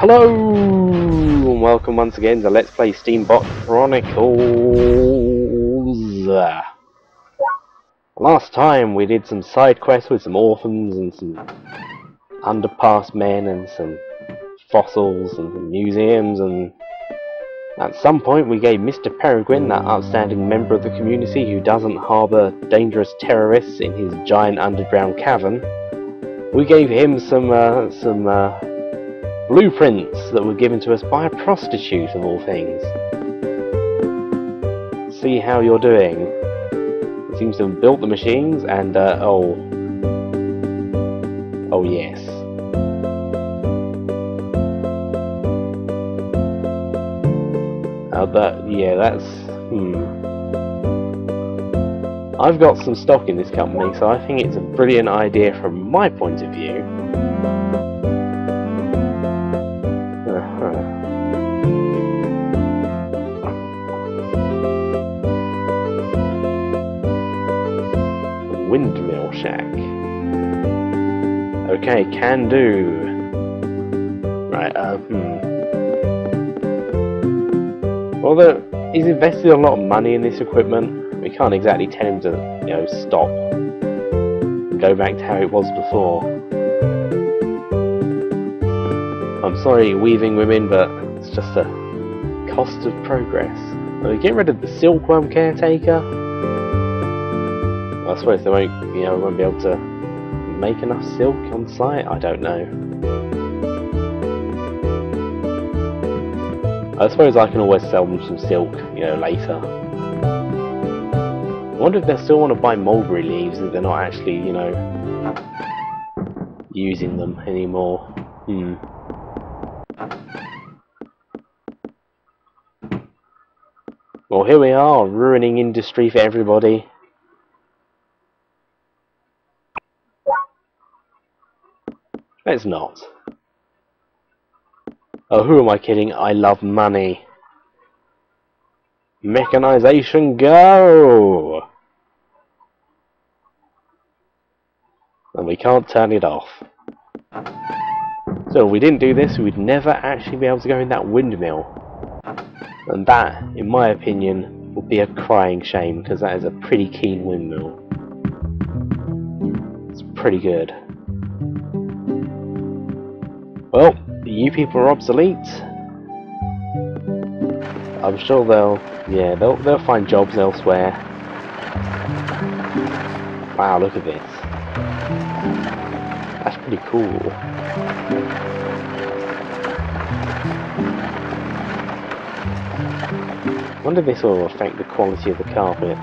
Hello, and welcome once again to Let's Play Steambot Chronicles. Last time we did some side quests with some orphans and some underpass men and some fossils and some museums, and at some point we gave Mr. Peregrine, that outstanding member of the community who doesn't harbour dangerous terrorists in his giant underground cavern, we gave him some blueprints that were given to us by a prostitute, of all things. See how you're doing. It seems to have built the machines, and oh yes. That's I've got some stock in this company, so I think it's a brilliant idea from my point of view. Windmill shack. Okay, can do. Right, Well, he's invested a lot of money in this equipment. We can't exactly tell him to, stop and go back to how it was before. I'm sorry, weaving women, but it's just a cost of progress. Well, get rid of the silkworm caretaker. I suppose they won't be able to make enough silk on site. I don't know. I suppose I can always sell them some silk, later. I wonder if they still want to buy mulberry leaves if they're not actually, using them anymore. Well, here we are, ruining industry for everybody. Let's not. Oh, who am I kidding? I love money. Mechanization, go! And we can't turn it off. So if we didn't do this, we'd never actually be able to go in that windmill. And that, in my opinion, would be a crying shame, because that is a pretty keen windmill. It's pretty good. Well, you people are obsolete. I'm sure they'll find jobs elsewhere. Wow, look at this. That's pretty cool. I wonder if this will affect the quality of the carpets.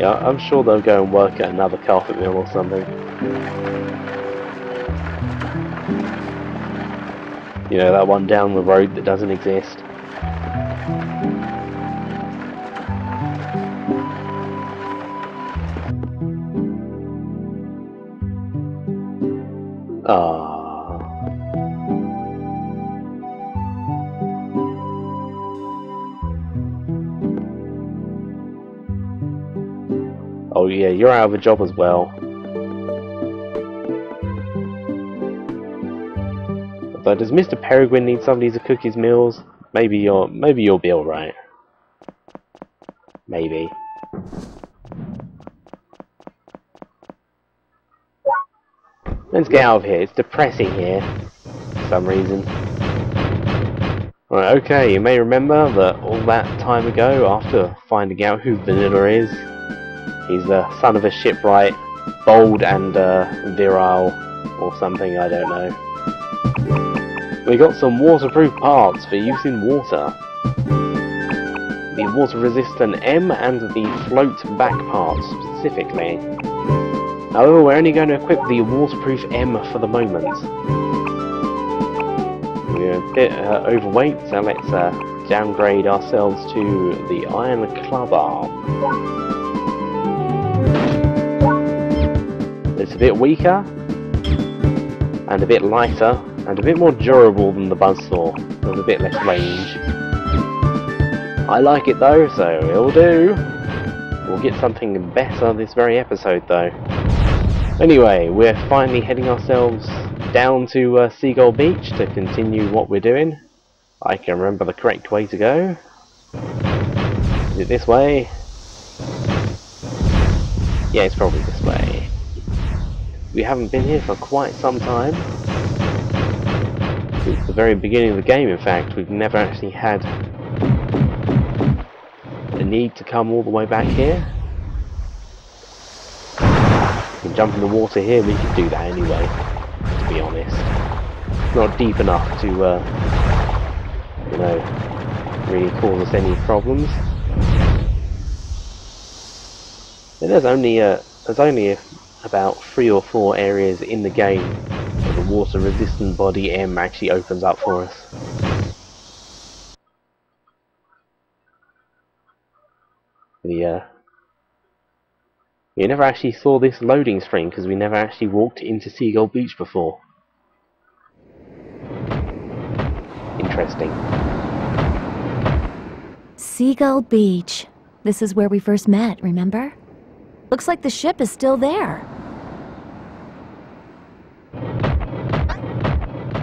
Yeah, I'm sure they'll go and work at another carpet mill or something. That one down the road that doesn't exist. Oh yeah, you're out of a job as well. But does Mr. Peregrine need somebody to cook his meals? Maybe you'll be alright. Maybe. Let's get out of here. It's depressing here for some reason. Right, okay, you may remember that all that time ago, after finding out who Vanilla is, he's the son of a shipwright, bold and virile, or something, I don't know. We got some waterproof parts for use in water. The water-resistant M and the float back parts, specifically. However, we're only going to equip the waterproof M for the moment. We're a bit overweight, so let's downgrade ourselves to the iron clubber. It's a bit weaker, and a bit lighter, and a bit more durable than the buzzsaw, with a bit less range. I like it though, so it'll do. We'll get something better this very episode though. Anyway, we're finally heading ourselves down to Seagull Beach to continue what we're doing. I can remember the correct way to go. Is it this way? Yeah, it's probably this way. We haven't been here for quite some time. Since the very beginning of the game, in fact, we've never actually had a need to come all the way back here. We can jump in the water here, we could do that anyway, to be honest. It's not deep enough to, you know, really cause us any problems. And there's only about 3 or 4 areas in the game where the water-resistant body M actually opens up for us. We never actually saw this loading screen because we never actually walked into Seagull Beach before. Interesting. Seagull Beach. This is where we first met, remember? Looks like the ship is still there.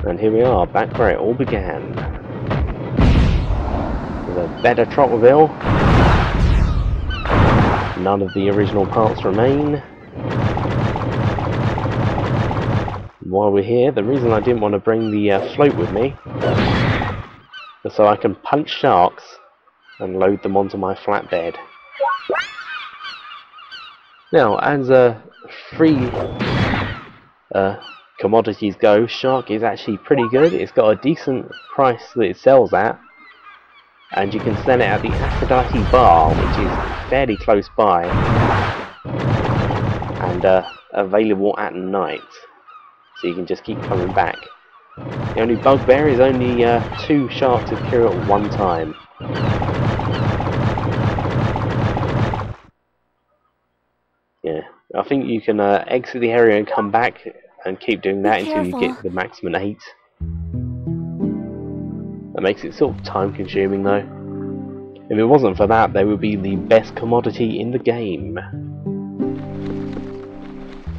And here we are, back where it all began. With a better Trotterville. None of the original parts remain. While we're here, the reason I didn't want to bring the float with me is so I can punch sharks and load them onto my flatbed. Now, as free commodities go, shark is actually pretty good. It's got a decent price that it sells at, and you can sell it at the Aphrodite bar, which is fairly close by, and available at night, so you can just keep coming back. The only bugbear is only 2 sharks appear at one time. Yeah, I think you can exit the area and come back and keep doing that until you get to the maximum 8. That makes it sort of time consuming though. If it wasn't for that, they would be the best commodity in the game.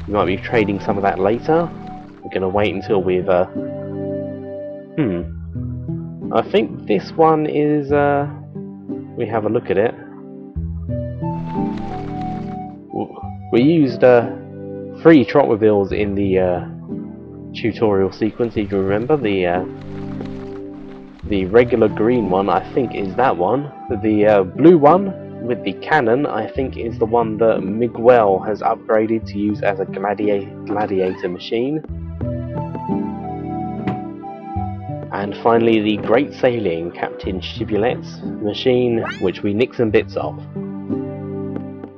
We might be trading some of that later. We're going to wait until we've... I think this one is... we have a look at it. We used 3 Trottervilles in the tutorial sequence, if you remember. The regular green one, I think, is that one. The blue one with the cannon, I think, is the one that Miguel has upgraded to use as a gladiator machine. And finally, the Great Sailing, Captain Shibulet's machine, which we nick some bits of.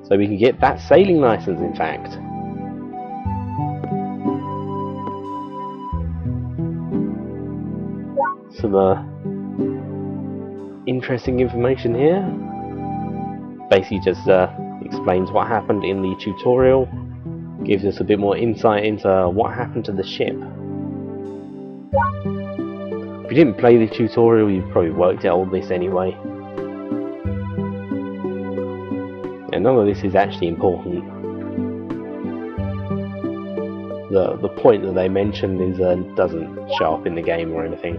So we can get that sailing license, in fact. Some interesting information here. Basically just explains what happened in the tutorial, gives us a bit more insight into what happened to the ship. If you didn't play the tutorial, you probably worked out all this anyway. And none of this is actually important. The point that they mentioned is doesn't show up in the game or anything.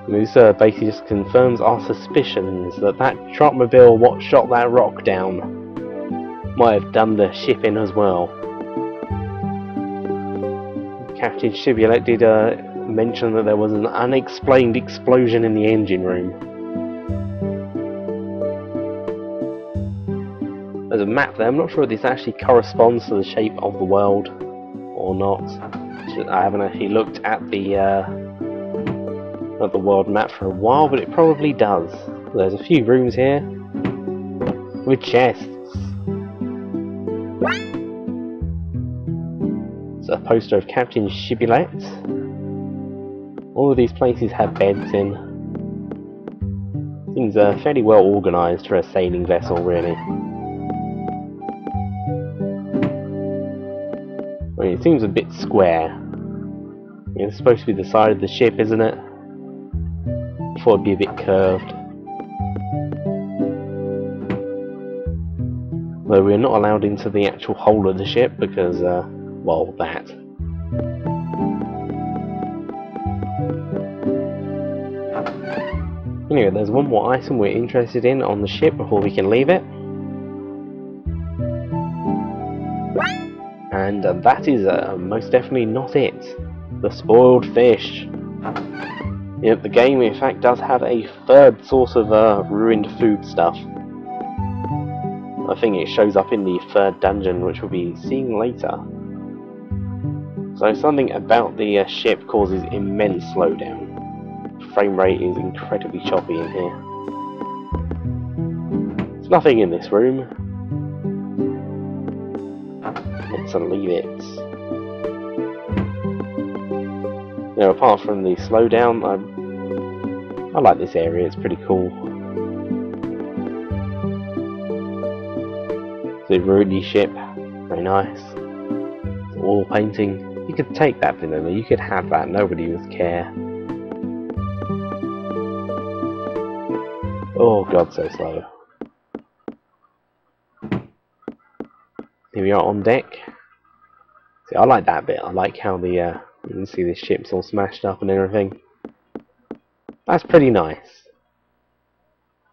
This basically just confirms our suspicions that that Trotmobile what shot that rock down might have done the ship in as well. Captain Shibulet did mention that there was an unexplained explosion in the engine room. There's a map there. I'm not sure if this actually corresponds to the shape of the world or not. I haven't actually looked at the world map for a while, but it probably does. There's a few rooms here with chests. It's a poster of Captain Shibulet. All of these places have beds in. Things are fairly well organised for a sailing vessel, really. I mean, it seems a bit square. It's supposed to be the side of the ship, isn't it? Thought it'd be a bit curved. Though we're not allowed into the actual hull of the ship because, well, that. Anyway, there's one more item we're interested in on the ship before we can leave it. And that is most definitely not it. The spoiled fish. Yep, the game in fact does have a third source of ruined food stuff. I think it shows up in the third dungeon, which we'll be seeing later. So something about the ship causes immense slowdown. Frame rate is incredibly choppy in here. There's nothing in this room. Let's leave it. You know, apart from the slowdown, I like this area, it's pretty cool. The Rudy ship, very nice. Wall painting. You could take that, vanilla, you could have that, nobody would care. Oh god, so slow. Here we are on deck. See, I like that bit. I like how the you can see the ship's all smashed up and everything. That's pretty nice.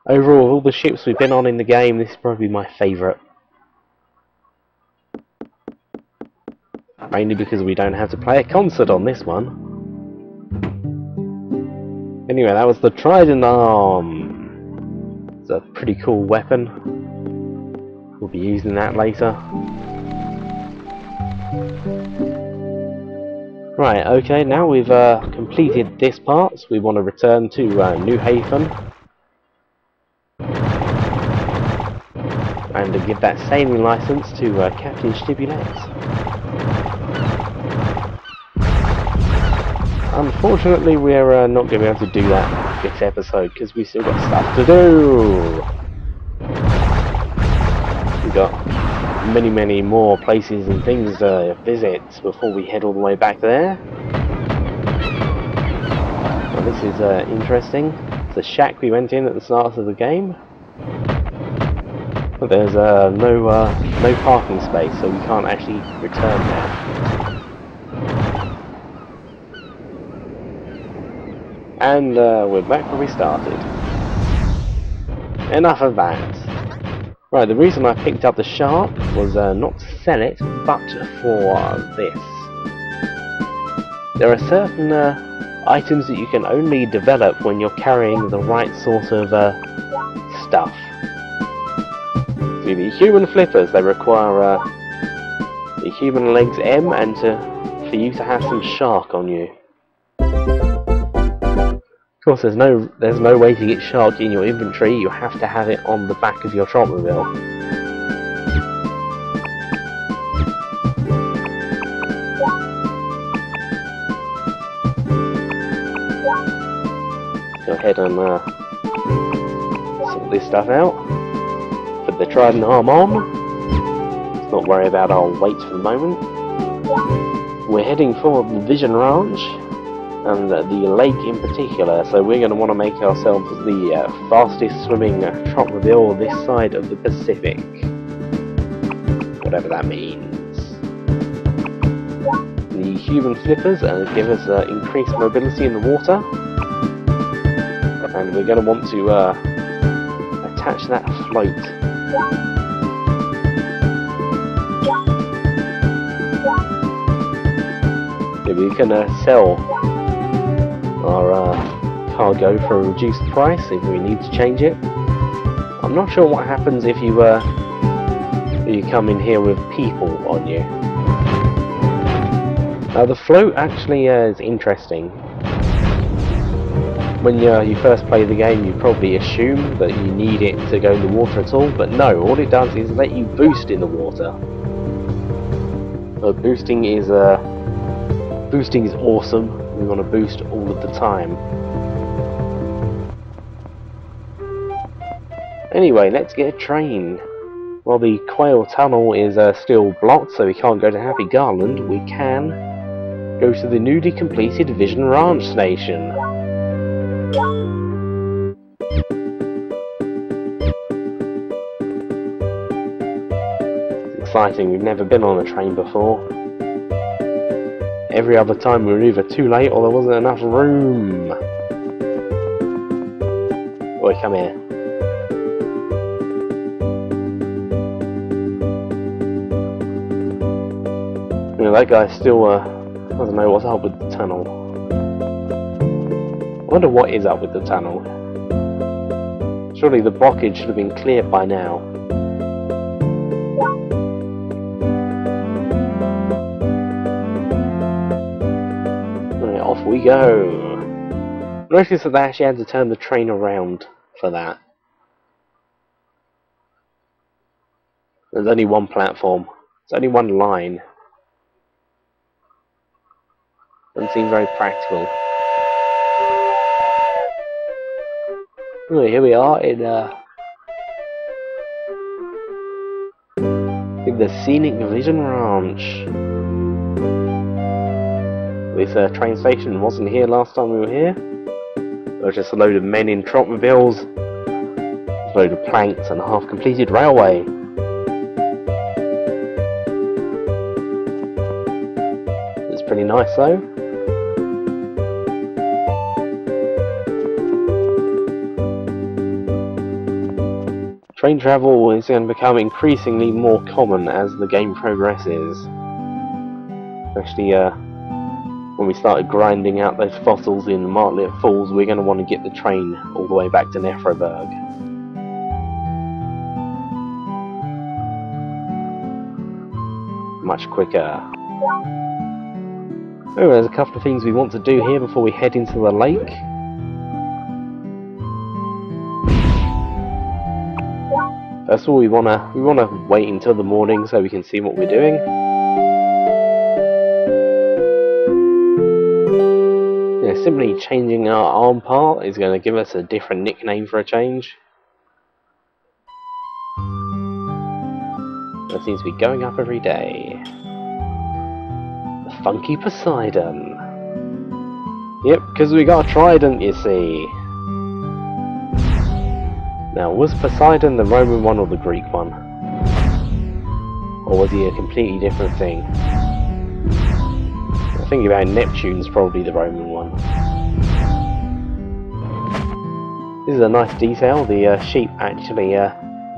Overall, of all the ships we've been on in the game, this is probably my favourite. Mainly because we don't have to play a concert on this one. Anyway, that was the Trident Arm. It's a pretty cool weapon. We'll be using that later. Right, okay, now we've completed this part, we want to return to New Haven and give that sailing license to Captain Steambot Let. Unfortunately, we're not going to be able to do that this episode because we've still got stuff to do. We've got many more places and things to visit before we head all the way back there. Well, this is interesting. It's the shack we went in at the start of the game. But there's no parking space, so we can't actually return there. And we're back where we started. Enough of that. Right, the reason I picked up the shark was not to sell it, but for this. There are certain items that you can only develop when you're carrying the right sort of stuff. See, the human flippers, they require the human legs M and for you to have some shark on you. Of course, there's no way to get shark in your inventory. You have to have it on the back of your Trotmobile. Go ahead and sort this stuff out. Put the Trident Arm on. Let's not worry about our weight for the moment. We're heading for the Vision Ranch. And the lake in particular, so we're going to want to make ourselves the fastest swimming Trotmobile this side of the Pacific. Whatever that means. The human flippers give us increased mobility in the water. And we're going to want to attach that float. Yeah, we can sell our cargo for a reduced price if we need to change it. I'm not sure what happens if you come in here with people on you. Now the float actually is interesting. When you first play the game, you probably assume that you need it to go in the water at all, but no, all it does is let you boost in the water. So boosting is awesome. We want to boost all of the time. Anyway, let's get a train. While the Quail Tunnel is still blocked, so we can't go to Happy Garland, we can Go to the newly completed Vision Ranch station. It's exciting, we've never been on a train before. Every other time we were either too late or there wasn't enough room. Oi, come here. You know, that guy still doesn't know what's up with the tunnel. I wonder what is up with the tunnel. Surely the blockage should have been cleared by now. Right, off we go. Notice that they actually had to turn the train around for that. There's only one platform. It's only one line. Doesn't seem very practical. Oh, here we are in the scenic Vision Ranch. This train station wasn't here last time we were here. There was just a load of men in trotmobiles, a load of planks and a half-completed railway. It's pretty nice though. Train travel is going to become increasingly more common as the game progresses. Especially when we started grinding out those fossils in Martlet Falls, we're going to want to get the train all the way back to Nephroburg. Much quicker. Oh, there's a couple of things we want to do here before we head into the lake. First of all, we wanna wait until the morning so we can see what we're doing. You know, simply changing our arm part is going to give us a different nickname for a change. That seems to be going up every day. The Funky Poseidon. Yep, because we got a trident, you see. Now, was Poseidon the Roman one or the Greek one? Or was he a completely different thing? I think about Neptune's probably the Roman one. This is a nice detail, the sheep actually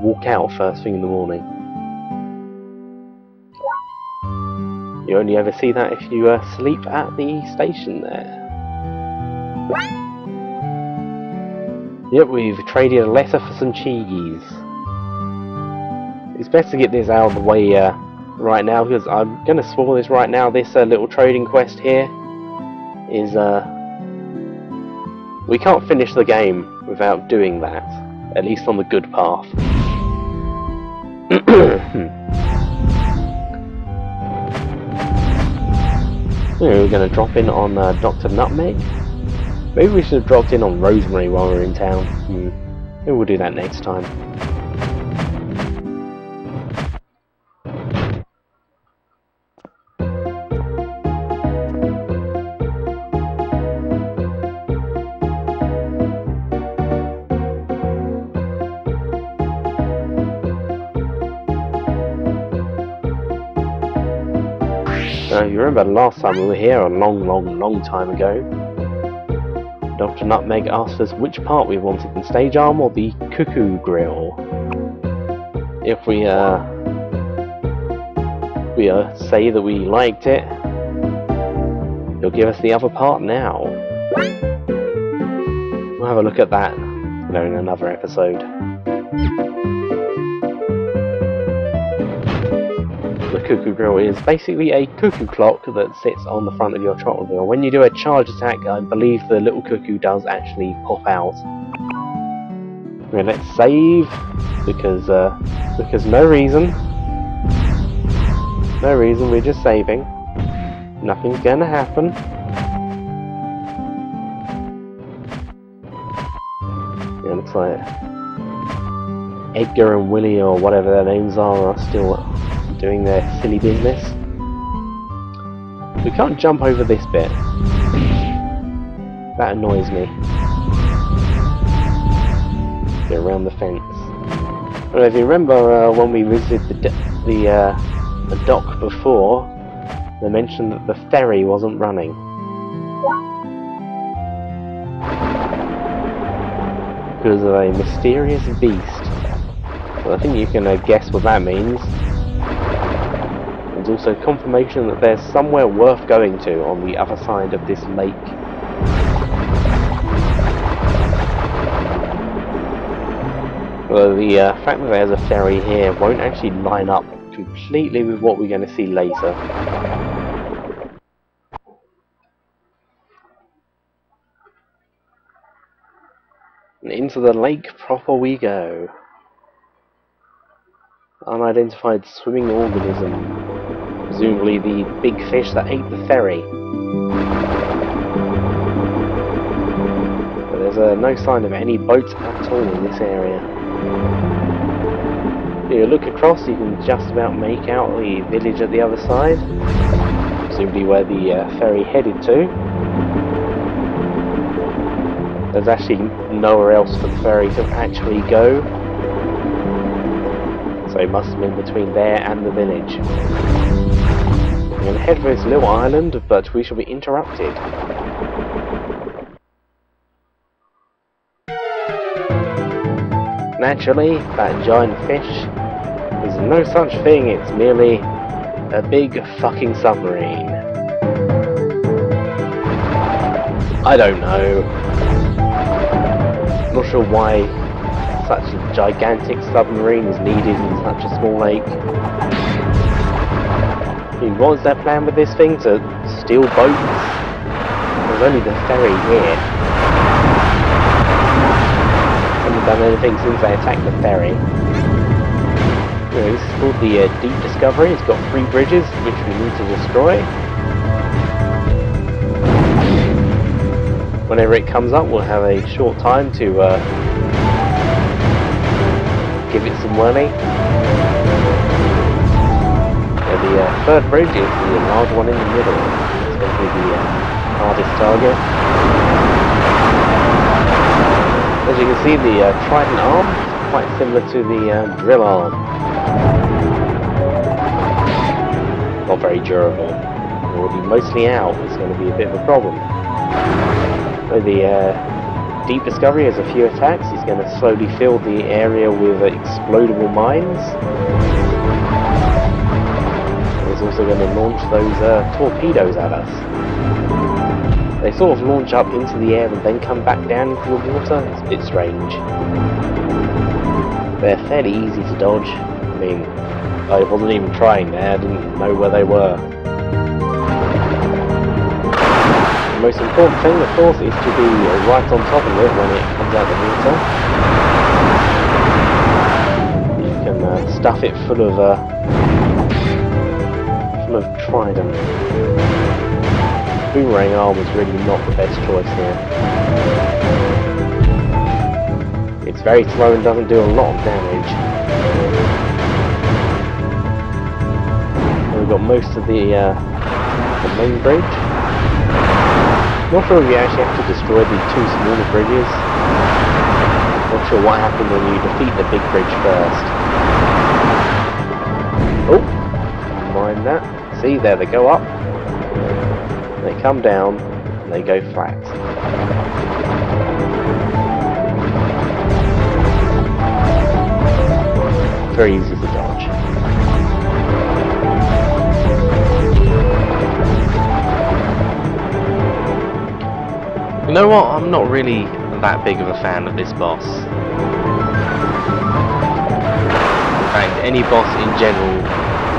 walk out first thing in the morning. You only ever see that if you sleep at the station there. Yep, we've traded a letter for some cheese. It's best to get this out of the way right now, because I'm going to spoil this right now. This little trading quest here is... we can't finish the game without doing that, at least on the good path. We're going to drop in on Dr. Nutmeg. Maybe we should have dropped in on Rosemary while we were in town. Maybe we'll do that next time. You remember last time we were here, a long time ago, Dr. Nutmeg asked us which part we wanted, the stage arm or the cuckoo grill. If we say that we liked it, he'll give us the other part now. We'll have a look at that, you know, in another episode. The cuckoo grill is basically a cuckoo clock that sits on the front of your trotmobile. When you do a charge attack, I believe the little cuckoo does actually pop out. Okay, let's save, because no reason, we're just saving. Nothing's gonna happen. Yeah, looks like Edgar and Willie, or whatever their names are still doing their silly business. We can't jump over this bit. That annoys me. Get around the fence. Well, if you remember when we visited the dock before, they mentioned that the ferry wasn't running. Because of a mysterious beast. So I think you can guess what that means. There's also confirmation that there's somewhere worth going to on the other side of this lake. Well, the fact that there's a ferry here won't actually line up completely with what we're going to see later. And into the lake proper we go. Unidentified swimming organism. Presumably the big fish that ate the ferry. But there's no sign of any boats at all in this area. If you look across, you can just about make out the village at the other side. Presumably where the ferry headed to. There's actually nowhere else for the ferry to actually go. So it must have been between there and the village. We're going to head for this little island, but we shall be interrupted. Naturally, that giant fish is no such thing, it's merely a big fucking submarine. I don't know. Not sure why such a gigantic submarine is needed in such a small lake. I mean, what was their plan with this thing? To steal boats? There's only the ferry here. Haven't done anything since they attacked the ferry. Anyway, this is called the Deep Discovery. It's got 3 bridges which we need to destroy. Whenever it comes up, we'll have a short time to give it some money. The 3rd bridge is the large one in the middle. It's going to be the hardest target. As you can see, the trident arm is quite similar to the drill arm. Not very durable. It will be mostly out. It's going to be a bit of a problem. So the Deep Discovery has a few attacks. He's going to slowly fill the area with explodable mines. He's also going to launch those torpedoes at us. They sort of launch up into the air and then come back down into the water. It's a bit strange. They're fairly easy to dodge. I mean, I wasn't even trying there. I didn't know where they were. The most important thing, of course, is to be right on top of it when it comes out of the water. You can stuff it full of trident. Boomerang arm is really not the best choice here. It's very slow and doesn't do a lot of damage. And we've got most of the main bridge. Not sure if you actually have to destroy the 2 smaller bridges. Not sure what happened when you defeat the big bridge first. Oh, mind that. See, there they go up. They come down, and they go flat. Very easy to dodge. You know what, I'm not really that big of a fan of this boss. In fact, any boss in general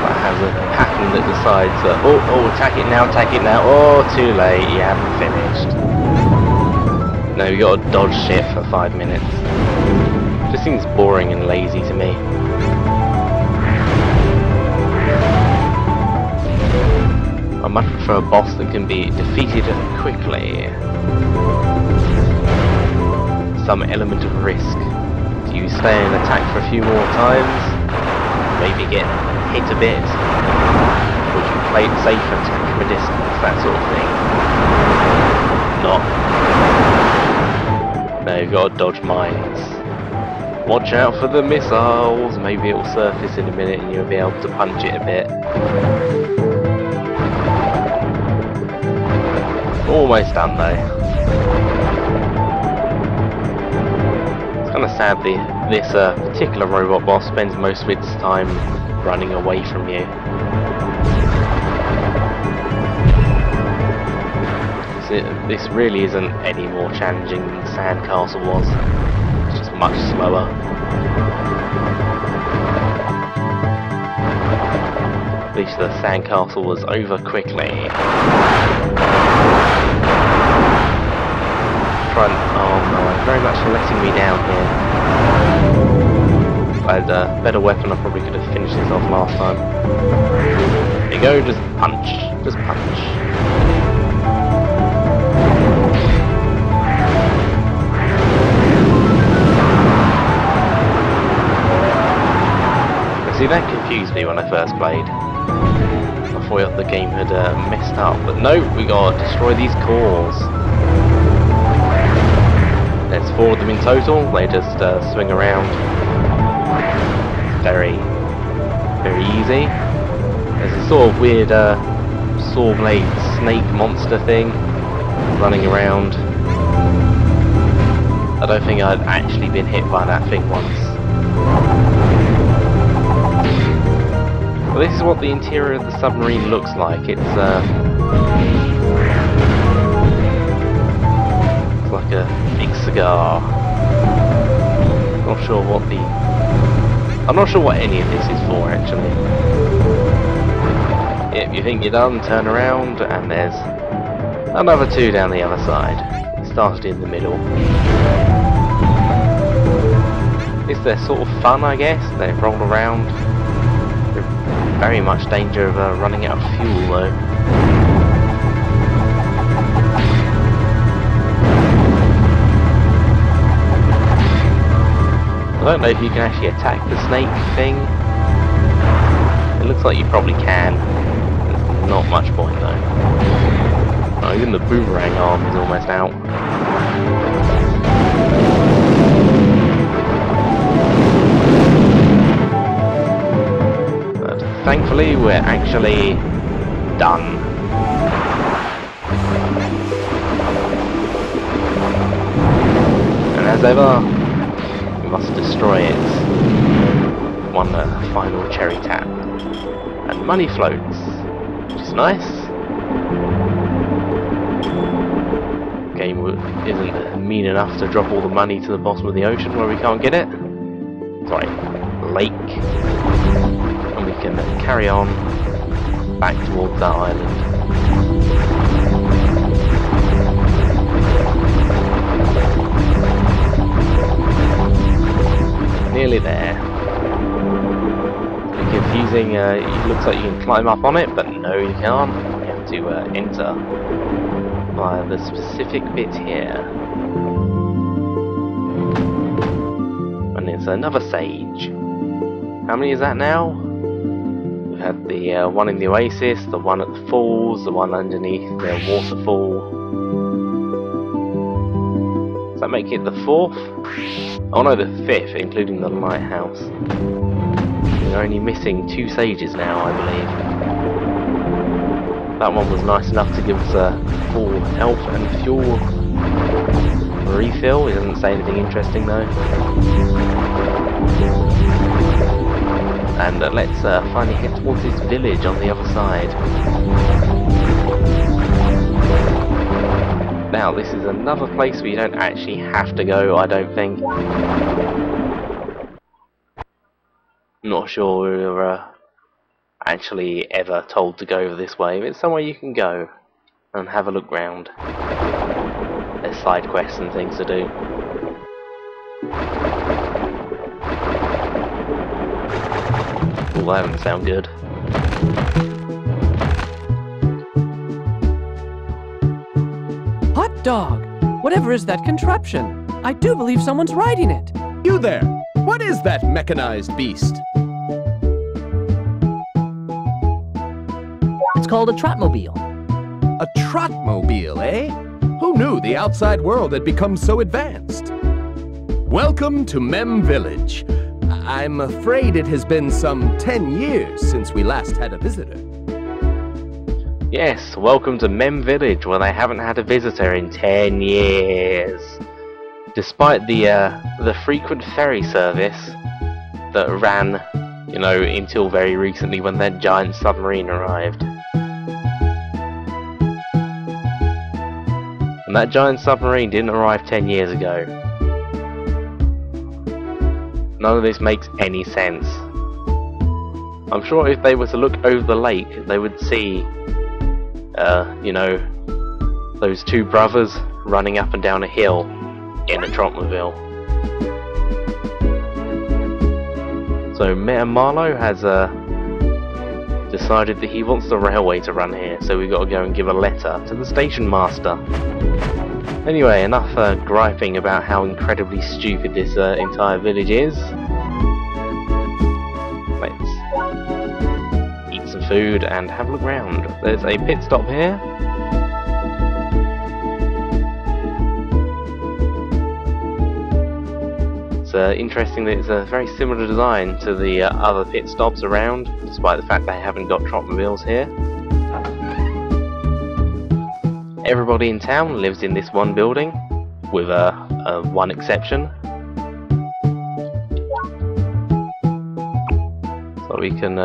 that has a pattern that decides that, oh, attack it now, oh, too late, you haven't finished. No, you gotta dodge shit for 5 minutes. Just seems boring and lazy to me. I much prefer a boss that can be defeated quickly. Some element of risk. Do you stay and attack for a few more times? Maybe get hit a bit. We can play it safe and attack from a distance, that sort of thing. Not. No, you've got to dodge mines. Watch out for the missiles. Maybe it will surface in a minute and you'll be able to punch it a bit. Almost done though. It's kind of sad this particular robot boss spends most of its time running away from you. This really isn't any more challenging than the Sandcastle was. It's just much slower. At least the Sandcastle was over quickly. Oh no, very much letting me down here. If I had a better weapon, I probably could have finished this off last time. There you go, just punch. Just punch. See, that confused me when I first played. I thought the game had messed up, but no, we gotta destroy these cores. There's 4 of them in total. They just swing around. Very, very easy. There's a sort of weird saw blade snake monster thing running around. I don't think I'd actually been hit by that thing once. Well, this is what the interior of the submarine looks like. It's like a big cigar. I'm not sure what any of this is for actually. Yep, you think you're done, turn around, and there's another 2 down the other side. It started in the middle. It's their sort of fun, I guess. They roll around. Very much danger of running out of fuel though. I don't know if you can actually attack the snake thing. It looks like you probably can. There's not much point though. Oh, even the boomerang arm is almost out. Thankfully, we're actually done. And as ever, we must destroy it. One final cherry tap. And money floats, which is nice. Game isn't mean enough to drop all the money to the bottom of the ocean where we can't get it. Sorry, lake. And we can carry on back towards that island. Nearly there. It's confusing, it looks like you can climb up on it, but no you can't. You have to enter via the specific bit here. And it's another sage. How many is that now? We've had the one in the oasis, the one at the falls, the one underneath the waterfall. Does that make it the 4th? Oh no, the 5th, including the lighthouse. We're only missing 2 sages now, I believe. That one was nice enough to give us a full health and fuel refill. It doesn't say anything interesting though. And let's finally head towards this village on the other side. Now, this is another place where you don't actually have to go, I don't think. Not sure we were actually ever told to go this way, but it's somewhere you can go and have a look round. There's side quests and things to do. Oh, that doesn't sound good. Hot dog! Whatever is that contraption? I do believe someone's riding it. You there! What is that mechanized beast? called a trotmobile. A trotmobile, eh? Who knew the outside world had become so advanced? Welcome to Mem Village. I'm afraid it has been some 10 years since we last had a visitor. Yes, welcome to Mem Village, where they haven't had a visitor in 10 years. Despite the frequent ferry service that ran, you know, until very recently when that giant submarine arrived. And that giant submarine didn't arrive 10 years ago. None of this makes any sense. I'm sure if they were to look over the lake, they would see, you know, those two brothers running up and down a hill in a trotmobile. So Marlowe has decided that he wants the railway to run here, so we've got to go and give a letter to the station master. Anyway, enough griping about how incredibly stupid this entire village is. Let's eat some food and have a look round. There's a pit stop here. It's interesting that it's a very similar design to the other pit stops around, despite the fact they haven't got trotmobiles here. Everybody in town lives in this one building, with one exception. So we can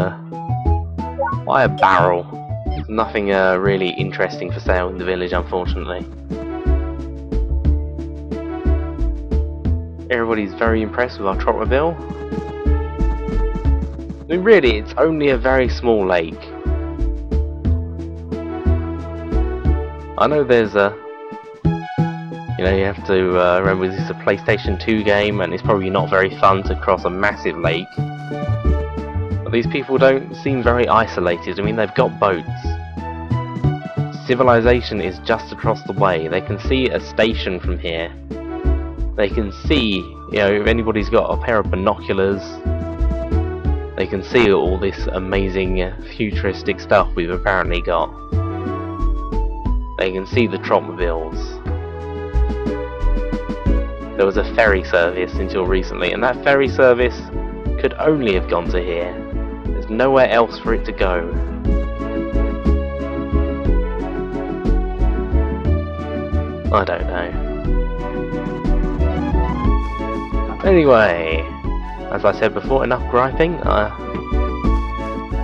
buy a barrel. There's nothing really interesting for sale in the village, unfortunately. Everybody's very impressed with our trotmobile. I mean, really, it's only a very small lake. I know there's you know, you have to remember this is a PlayStation 2 game and it's probably not very fun to cross a massive lake. But these people don't seem very isolated. I mean, they've got boats. Civilization is just across the way. They can see a station from here. They can see, you know, if anybody's got a pair of binoculars, they can see all this amazing futuristic stuff we've apparently got. They can see the trotmobiles. There was a ferry service until recently, and that ferry service could only have gone to here. There's nowhere else for it to go. I don't know. Anyway, as I said before, enough griping.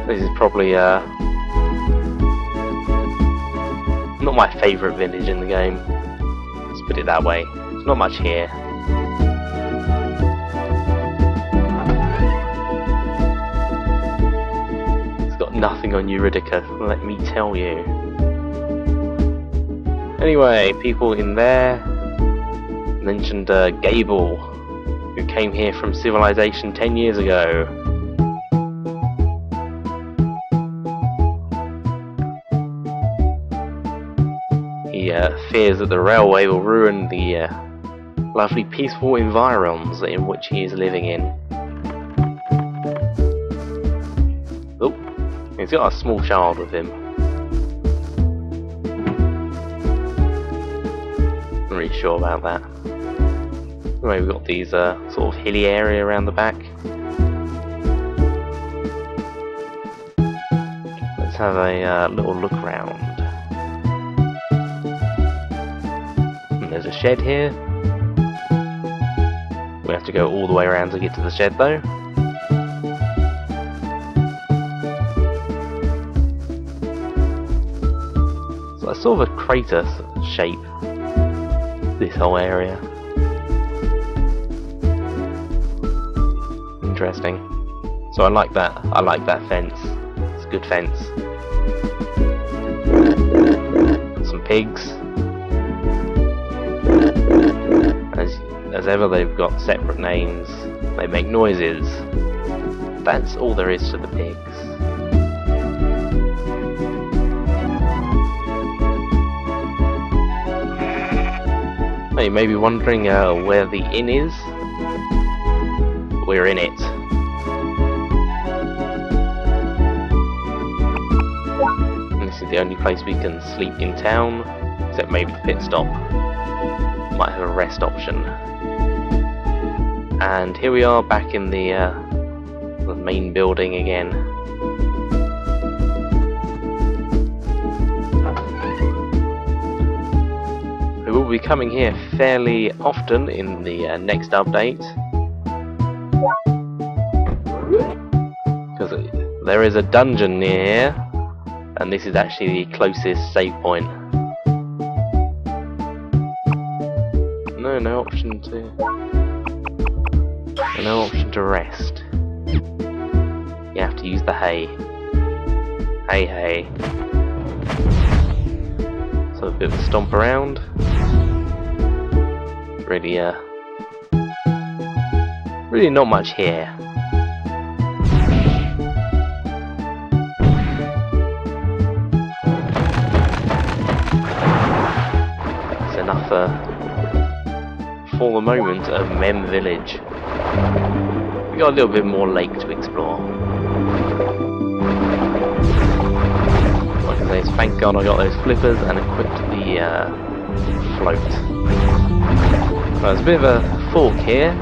This is probably not my favourite village in the game. Let's put it that way. There's not much here. It's got nothing on Eurydica, let me tell you. Anyway, people in there mentioned Gable, who came here from civilization 10 years ago. He fears that the railway will ruin the lovely peaceful environs in which he is living in. Oh, he's got a small child with him. Not really sure about that. Anyway, we've got these sort of hilly area around the back. Let's have a little look round. There's a shed here. We have to go all the way around to get to the shed though. So it's sort of a crater shape, this whole area. Interesting. So I like that fence. It's a good fence. Got some pigs. As ever, they've got separate names. They make noises. That's all there is to the pigs. Now you may be wondering where the inn is. We're in it. And this is the only place we can sleep in town, except maybe the pit stop. Might have a rest option. And here we are back in the main building again. We will be coming here fairly often in the next update, because there is a dungeon near here, and this is actually the closest save point. No option to rest. You have to use the hay. Hay. So a bit of a stomp around. Really not much here. That's enough for the moment of Mem Village. We got a little bit more lake to explore. What I can say is thank God I got those flippers and equipped the float. So there's a bit of a fork here.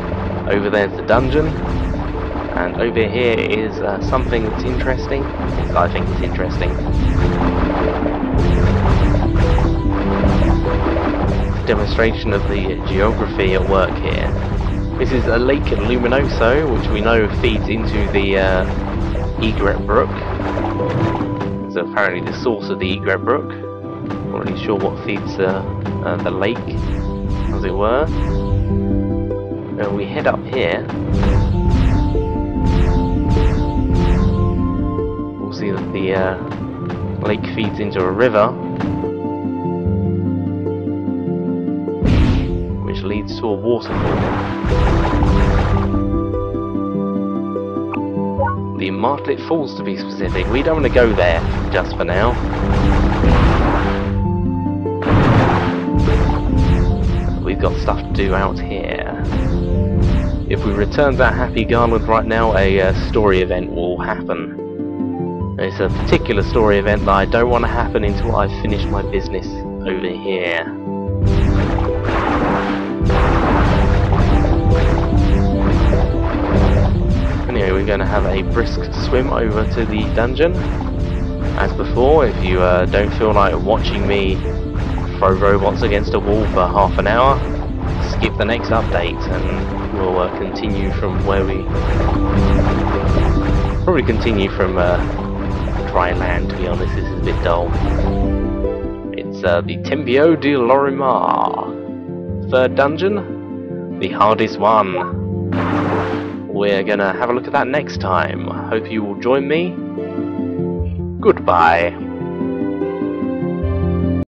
Over there's the dungeon, and over here is something that's interesting. I think it's interesting. Demonstration of the geography at work here. This is a lake Luminoso, which we know feeds into the Egret Brook. It's apparently the source of the Egret Brook. Not really sure what feeds the lake, as it were. And we head up here. We'll see that the lake feeds into a river, which leads to a waterfall. The Martlet Falls, to be specific. We don't want to go there just for now. We've got stuff to do out here. If we return to Happy Garland right now, a story event will happen. It's a particular story event that I don't want to happen until I've finished my business over here. Anyway, we're going to have a brisk swim over to the dungeon. As before, if you don't feel like watching me throw robots against a wall for half an hour, skip the next update and we'll continue from where we... Probably continue from dry land, to be honest. This is a bit dull. It's the Tempio de Lorimar. Third dungeon, the hardest one. We're gonna have a look at that next time. Hope you will join me. Goodbye.